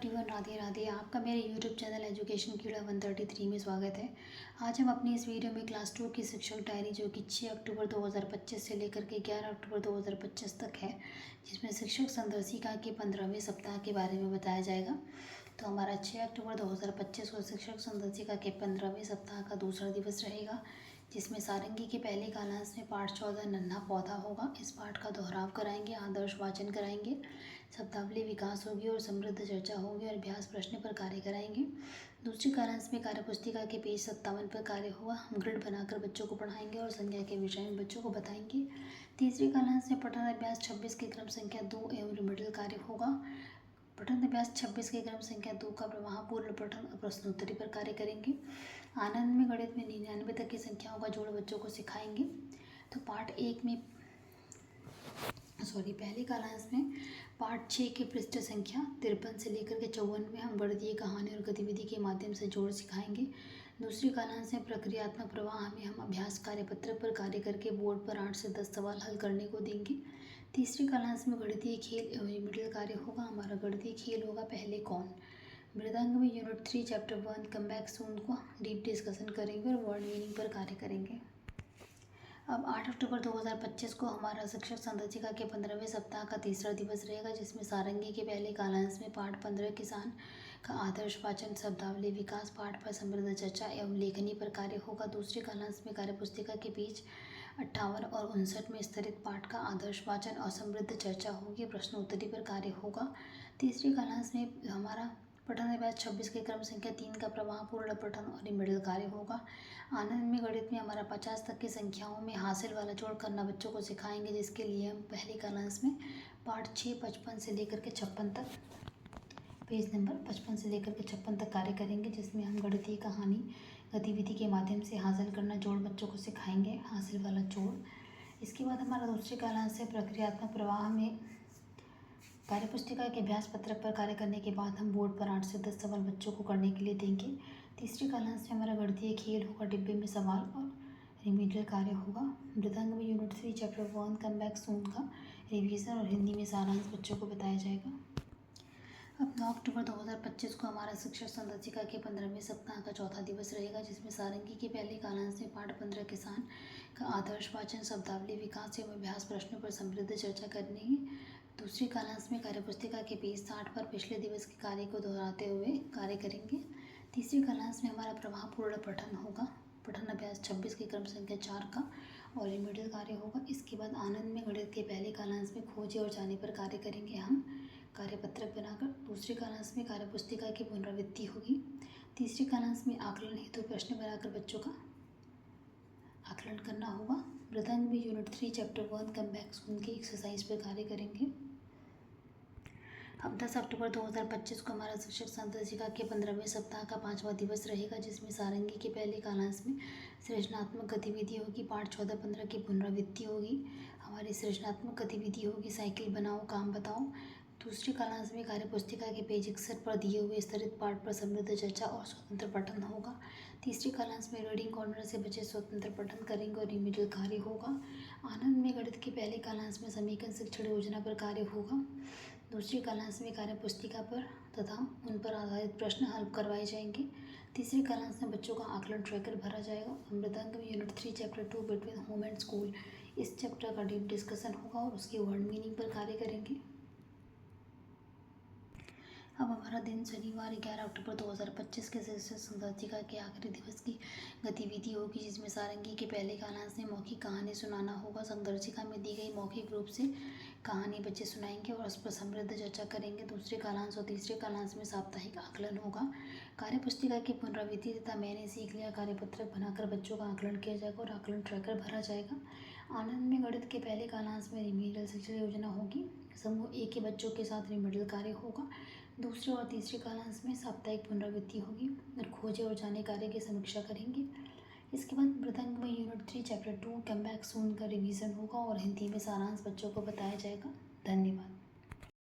Everyone, Radhe Radhe. आपका मेरे YouTube channel education कीड़ा 133 में स्वागत है। आज हम अपनी इस वीडियो में क्लास 2 की शिक्षक डायरी जो कि 6 अक्टूबर 2025 से लेकर के 11 अक्टूबर 2025 तक है, जिसमें शिक्षक संदर्शिका के 15वें सप्ताह के बारे में बताया जाएगा। तो हमारा 6 अक्टूबर 2025 को शिक्षक संदर्शिका के 15वें सप्ताह का दूसरा दिवस रहेगा, जिसमें सारंगी के पहले कालांश में पाठ 14 नन्हा पौधा होगा। इस पाठ का दोहराव कराएंगे, आदर्श वाचन कराएंगे, शब्दावली विकास होगी और समृद्ध चर्चा होगी और अभ्यास प्रश्न पर कार्य कराएंगे। दूसरी कालांश में कार्यपुस्तिका के पेज 57 पर कार्य होगा। हम ग्रिड बनाकर बच्चों को पढ़ाएंगे और संज्ञा के विषय में बच्चों को बताएंगे। तीसरी कालांश में पठन अभ्यास 26 के क्रम संख्या 2 एवं रिमिडल कार्य होगा। पठन अभ्यास 26 के क्रम संख्या 2 का प्रवाह पूर्ण पठन और प्रश्नोत्तरी पर कार्य करेंगे। आनंद में गणित में 99 तक की संख्याओं का जोड़ बच्चों को सिखाएंगे। तो पहले कालांश में पाठ 6 के पृष्ठ संख्या 53 से लेकर के 54 में हम गणितीय कहानी और गतिविधि के माध्यम से जोड़ सिखाएंगे। दूसरी कालांश में प्रक्रियात्मक प्रवाह में हम अभ्यास कार्यपत्र पर कार्य करके बोर्ड पर 8 से 10 सवाल हल करने को देंगे। तीसरी कालांश में गणितीय खेल एवं रिमिडल कार्य होगा। हमारा गणितीय खेल होगा पहले कौन। मृदंग में unit 3 chapter 1 come back soon को डीप डिस्कशन करेंगे और वर्ड मीनिंग पर कार्य करेंगे। अब 8 अक्टूबर 2025 को हमारा शिक्षक संदर्शिका के 15वें सप्ताह का तीसरा दिवस रहेगा, जिसमें सारंगी के पहले कालांश में पाठ 15 किसान का आदर्श वाचन, शब्दावली विकास, पाठ पर समृद्ध चर्चा एवं लेखनी पर कार्य होगा। दूसरे कालांश में कार्यपुस्तिका के पेज 58 और 59 में स्तरित पाठ का आदर्श वाचन और समृद्ध चर्चा होगी, प्रश्नोत्तरी पर कार्य होगा। तीसरे कालांश में हमारा पठन अभ्यास 26 के क्रम संख्या 3 का प्रवाह पूर्ण पठन और रिमिडल कार्य होगा। आनंद में गणित में हमारा 50 तक की संख्याओं में हासिल वाला जोड़ करना बच्चों को सिखाएंगे, जिसके लिए हम पहले कालांश में पाठ 6 55 से लेकर के 56 तक, पेज नंबर 55 से लेकर के 56 तक कार्य करेंगे, जिसमें हम गणितीय कहानी गतिविधि के माध्यम से हासिल करना जोड़ बच्चों को सिखाएंगे, हासिल वाला जोड़। इसके बाद हमारा दूसरे कालांश से प्रक्रियात्मक प्रवाह में कार्यपुस्तिका के अभ्यास पत्रक पर कार्य करने के बाद हम बोर्ड पर 8 से 10 सवाल बच्चों को करने के लिए देंगे। तीसरे कालांश में हमारा गणितीय खेल होगा, डिब्बे में सवाल और रिमीडियल कार्य होगा। मृदंग में unit 3 chapter 1 come back soon का रिवीजन और हिंदी में सारांश बच्चों को बताया जाएगा। अब 9 अक्टूबर 2025 को हमारा शिक्षक संदर्शिका के 15वें सप्ताह का चौथा दिवस रहेगा, जिसमें सारंगी के पहले कालांश में पाठ 15 किसान का आदर्श वाचन, शब्दावली विकास एवं अभ्यास प्रश्नों पर समृद्ध चर्चा करनी है। दूसरी कालांश में कार्यपुस्तिका के पेज 60 पर पिछले दिवस के कार्य को दोहराते हुए कार्य करेंगे। तीसरी कालांश में हमारा प्रवाह पूर्ण पठन होगा, पठन अभ्यास 26 के क्रम संख्या 4 का और रिमिडल कार्य होगा। इसके बाद आनंद में गणित के पहले कालांश में खोजे और जाने पर कार्य करेंगे हम, कार्यपत्रक बनाकर। दूसरे कालांश में कार्यपुस्तिका की पुनरावृत्ति होगी। तीसरे कालांश में आकलन हेतु प्रश्न बनाकर बच्चों का आकलन करना होगा। मृदंग में unit 3 chapter 1 come back soon की एक्सरसाइज पर कार्य करेंगे। अब 10 अक्टूबर 2025 को हमारा शिक्षक संदर्शिका के 15वें सप्ताह का 5वां दिवस रहेगा, जिसमें सारंगी के पहले कालांश में सृजनात्मक गतिविधि होगी, पाठ 14-15 की पुनरावृत्ति होगी। हमारी सृजनात्मक गतिविधि होगी साइकिल बनाओ काम बताओ। दूसरे कालांश में कार्यपुस्तिका के पेज 61 पर दिए हुए स्तरित पाठ पर समृद्ध चर्चा और स्वतंत्र पठन होगा। तीसरे कालांश में रीडिंग कॉर्नर से बच्चे स्वतंत्र पठन करेंगे और रिमिडल कार्य होगा। आनंद में गणित के पहले कालांश में समीकरण शिक्षण योजना पर कार्य होगा। दूसरे कालांश में कार्यपुस्तिका पर तथा उन पर आधारित प्रश्न हल करवाए जाएंगे। तीसरे कालांश में बच्चों का आकलन ट्रैकर भरा जाएगा। मृदंग में unit 3 chapter 2 between home and school, इस चैप्टर का डीप डिस्कशन होगा और उसकी वर्ड मीनिंग पर कार्य करेंगे। अब हमारा दिन शनिवार 11 अक्टूबर 2025 के शिक्षक संदर्शिका के आखिरी दिवस की गतिविधि होगी, जिसमें सारंगी के पहले कालांश में मौखिक कहानी सुनाना होगा। संदर्शिका में दी गई मौखिक रूप से कहानी बच्चे सुनाएंगे और उस पर समृद्ध चर्चा करेंगे। दूसरे कालांश और तीसरे कालांश में साप्ताहिक आकलन होगा। कार्यपुस्तिका की पुनरावृत्ति तथा मैंने सीख लिया कार्यपत्रक बनाकर बच्चों का आकलन किया जाएगा और आकलन ट्रैकर भरा जाएगा। आनंद में गणित के पहले कालांश में रिमिडल शिक्षण योजना होगी। समूह ए के बच्चों के साथ रिमिडल कार्य होगा। दूसरे और तीसरे कालांश में साप्ताहिक पुनरावृत्ति होगी और खोजे और जाने कार्य की समीक्षा करेंगे। इसके बाद मृदंग में unit 3 chapter 2 come back soon का रिवीजन होगा और हिंदी में सारांश बच्चों को बताया जाएगा। धन्यवाद।